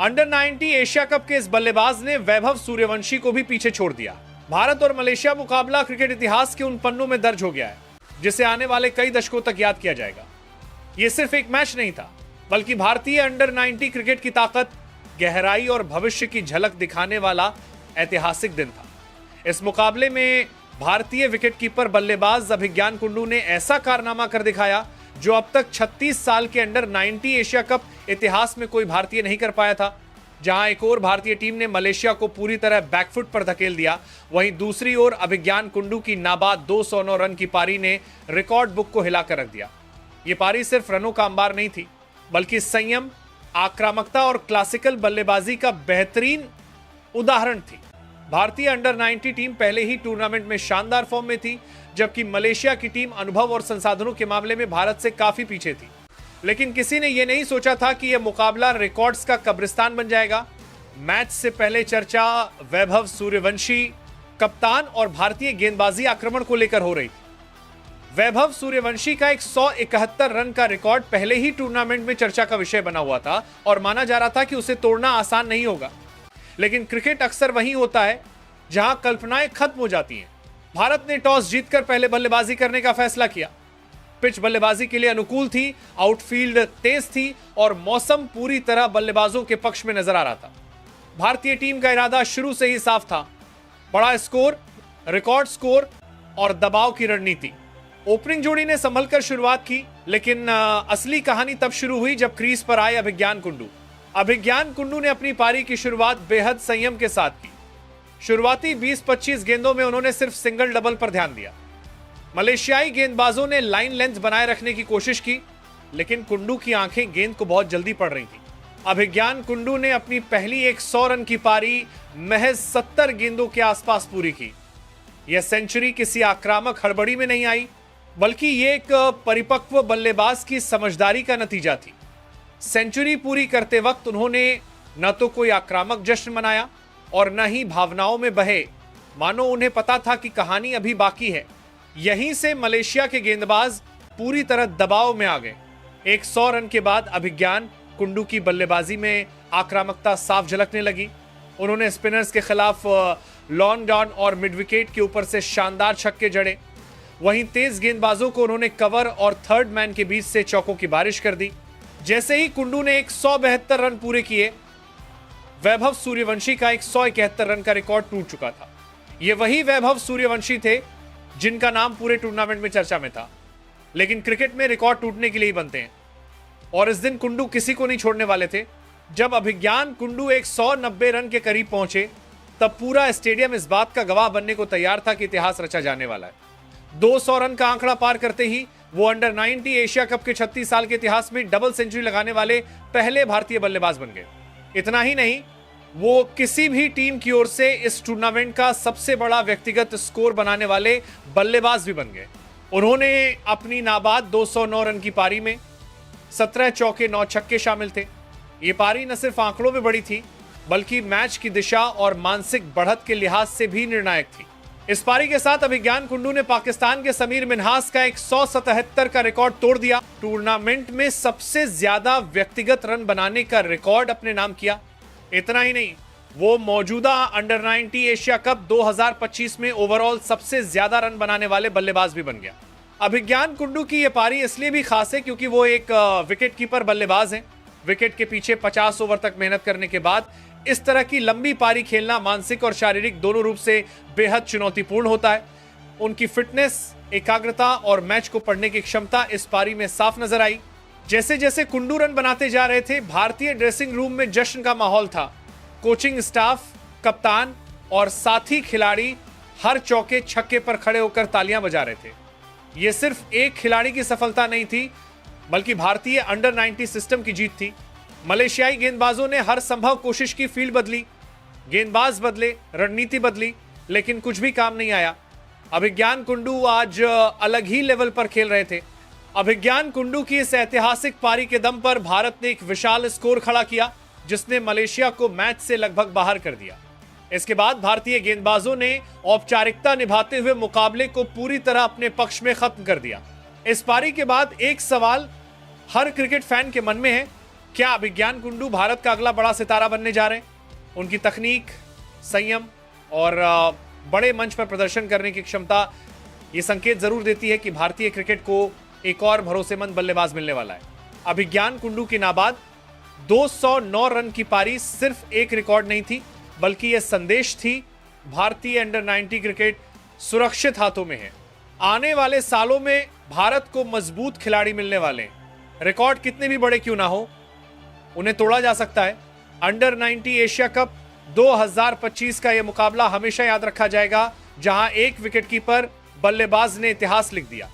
Under 90 Asia cup के इस बल्लेबाज ने वैभव सूर्यवंशी को भी पीछे छोड़ दिया। भारत और मलेशिया मुकाबला क्रिकेट इतिहास के उन पन्नों में दर्ज हो गया है जिसे आने वाले कई दशकों तक याद किया जाएगा। यह सिर्फ एक मैच नहीं था, बल्कि भारतीय अंडर 90 क्रिकेट की ताकत, गहराई और भविष्य की झलक दिखाने वाला ऐतिहासिक दिन था। इस मुकाबले में भारतीय विकेटकीपर बल्लेबाज अभिज्ञान कुंडू ने ऐसा कारनामा कर दिखाया जो अब तक 36 साल के अंडर 90 एशिया कप इतिहास में कोई भारतीय नहीं कर पाया था। जहां एक और भारतीय टीम ने मलेशिया को पूरी तरह बैकफुट पर धकेल दिया, वहीं दूसरी ओर अभिज्ञान कुंडू की नाबाद 209 रन की पारी ने रिकॉर्ड बुक को हिलाकर रख दिया। ये पारी सिर्फ रनों का अंबार नहीं थी, बल्कि संयम, आक्रामकता और क्लासिकल बल्लेबाजी का बेहतरीन उदाहरण थी। भारतीय अंडर 90 टीम पहले ही टूर्नामेंट में शानदार फॉर्म में थी, जबकि मलेशिया की टीम अनुभव और संसाधनों के मामले में भारत से काफी पीछे थी। लेकिन किसी ने यह नहीं सोचा था कि यह मुकाबला रिकॉर्ड्स का कब्रिस्तान बन जाएगा। मैच से पहले चर्चा वैभव सूर्यवंशी, कप्तान और भारतीय गेंदबाजी आक्रमण को लेकर हो रही थी। वैभव सूर्यवंशी का 171 रन का रिकॉर्ड पहले ही टूर्नामेंट में चर्चा का विषय बना हुआ था और माना जा रहा था कि उसे तोड़ना आसान नहीं होगा। लेकिन क्रिकेट अक्सर वहीं होता है जहां कल्पनाएं खत्म हो जाती हैं। भारत ने टॉस जीतकर पहले बल्लेबाजी करने का फैसला किया। पिच बल्लेबाजी के लिए अनुकूल थी, आउटफील्ड तेज थी और मौसम पूरी तरह बल्लेबाजों के पक्ष में नजर आ रहा था। भारतीय टीम का इरादा शुरू से ही साफ था, बड़ा स्कोर, रिकॉर्ड स्कोर और दबाव की रणनीति। ओपनिंग जोड़ी ने संभलकर शुरुआत की, लेकिन असली कहानी तब शुरू हुई जब क्रीज पर आए अभिज्ञान कुंडू। अभिज्ञान कुंडू ने अपनी पारी की शुरुआत बेहद संयम के साथ की। शुरुआती 20-25 गेंदों में उन्होंने सिर्फ सिंगल डबल पर ध्यान दिया। मलेशियाई गेंदबाजों ने लाइन लेंथ बनाए रखने की कोशिश की, लेकिन कुंडू की आंखें गेंद को बहुत जल्दी पड़ रही थी। अभिज्ञान कुंडू ने अपनी पहली 100 रन की पारी महज 70 गेंदों के आसपास पूरी की। यह सेंचुरी किसी आक्रामक हड़बड़ी में नहीं आई, बल्कि यह एक परिपक्व बल्लेबाज की समझदारी का नतीजा थी। सेंचुरी पूरी करते वक्त उन्होंने न तो कोई आक्रामक जश्न मनाया और न ही भावनाओं में बहे, मानो उन्हें पता था कि कहानी अभी बाकी है। यहीं से मलेशिया के गेंदबाज पूरी तरह दबाव में आ गए। 100 रन के बाद अभिज्ञान कुंडू की बल्लेबाजी में आक्रामकता साफ झलकने लगी। उन्होंने स्पिनर्स के खिलाफ लॉन्ग डॉन और मिड विकेट के ऊपर से शानदार छक्के जड़े। वहीं तेज गेंदबाजों को उन्होंने कवर और थर्ड मैन के बीच से चौकों की बारिश कर दी। जैसे ही कुंडू ने 172 रन पूरे किए, वैभव सूर्यवंशी का 171 रन का रिकॉर्ड टूट चुका था। ये वही वैभव सूर्यवंशी थे जिनका नाम पूरे टूर्नामेंट में चर्चा में था। लेकिन क्रिकेट में रिकॉर्ड टूटने के लिए ही बनते हैं, और इस दिन कुंडू किसी को नहीं छोड़ने वाले थे। जब अभिज्ञान कुंडू 190 रन के करीब पहुंचे, तब पूरा स्टेडियम इस बात का गवाह बनने को तैयार था कि इतिहास रचा जाने वाला है। 200 रन का आंकड़ा पार करते ही वो अंडर 90 एशिया कप के 36 साल के इतिहास में डबल सेंचुरी लगाने वाले पहले भारतीय बल्लेबाज बन गए। इतना ही नहीं, वो किसी भी टीम की ओर से इस टूर्नामेंट का सबसे बड़ा व्यक्तिगत स्कोर बनाने वाले बल्लेबाज भी बन गए। उन्होंने अपनी नाबाद 209 रन की पारी में 17 चौके 9 छक्के शामिल थे। ये पारी न सिर्फ आंकड़ों में बड़ी थी, बल्कि मैच की दिशा और मानसिक बढ़त के लिहाज से भी निर्णायक थी। इस पारी के साथ अभिज्ञान कुंडू ने पाकिस्तान के समीर मिन्हास का 177 का रिकॉर्ड तोड़ दिया। टूर्नामेंट में सबसे ज्यादा व्यक्तिगत रन बनाने का रिकॉर्ड अपने नाम किया। इतना ही नहीं, वो मौजूदा अंडर 90 एशिया कप 2025 में ओवरऑल सबसे ज्यादा रन बनाने वाले बल्लेबाज भी बन गया। अभिज्ञान कुंडू की यह पारी इसलिए भी खास है क्योंकि वो एक विकेट कीपर बल्लेबाज हैं। विकेट के पीछे 50 ओवर तक मेहनत करने के बाद इस तरह की लंबी पारी खेलना मानसिक और शारीरिक दोनों रूप से बेहद चुनौतीपूर्ण होता है। उनकी फिटनेस, एकाग्रता और मैच को पढ़ने की क्षमता इस पारी में साफ नजर आई। जैसे जैसे कुंडू रन बनाते जा रहे थे, भारतीय ड्रेसिंग रूम में जश्न का माहौल था। कोचिंग स्टाफ, कप्तान और साथी खिलाड़ी हर चौके छक्के पर खड़े होकर तालियां बजा रहे थे। यह सिर्फ एक खिलाड़ी की सफलता नहीं थी, बल्कि भारतीय अंडर 90 सिस्टम की जीत थी। मलेशियाई गेंदबाजों ने हर संभव कोशिश की, फील्ड बदली, गेंदबाज बदले, रणनीति बदली, लेकिन कुछ भी काम नहीं आया। अभिज्ञान कुंडू आज अलग ही लेवल पर खेल रहे थे। अभिज्ञान कुंडू की इस ऐतिहासिक पारी के दम पर भारत ने एक विशाल स्कोर खड़ा किया, जिसने मलेशिया को मैच से लगभग बाहर कर दिया। इसके बाद भारतीय गेंदबाजों ने औपचारिकता निभाते हुए मुकाबले को पूरी तरह अपने पक्ष में खत्म कर दिया। इस पारी के बाद एक सवाल हर क्रिकेट फैन के मन में है, क्या अभिज्ञान कुंडू भारत का अगला बड़ा सितारा बनने जा रहे हैं? उनकी तकनीक, संयम और बड़े मंच पर प्रदर्शन करने की क्षमता ये संकेत जरूर देती है कि भारतीय क्रिकेट को एक और भरोसेमंद बल्लेबाज मिलने वाला है। अभिज्ञान कुंडू की नाबाद 209 रन की पारी सिर्फ एक रिकॉर्ड नहीं थी, बल्कि यह संदेश थी भारतीय अंडर 90 क्रिकेट सुरक्षित हाथों में है। आने वाले सालों में भारत को मजबूत खिलाड़ी मिलने वाले हैं। रिकॉर्ड कितने भी बड़े क्यों ना हो, उन्हें तोड़ा जा सकता है। अंडर 90 एशिया कप 2025 का यह मुकाबला हमेशा याद रखा जाएगा, जहां एक विकेटकीपर बल्लेबाज ने इतिहास लिख दिया।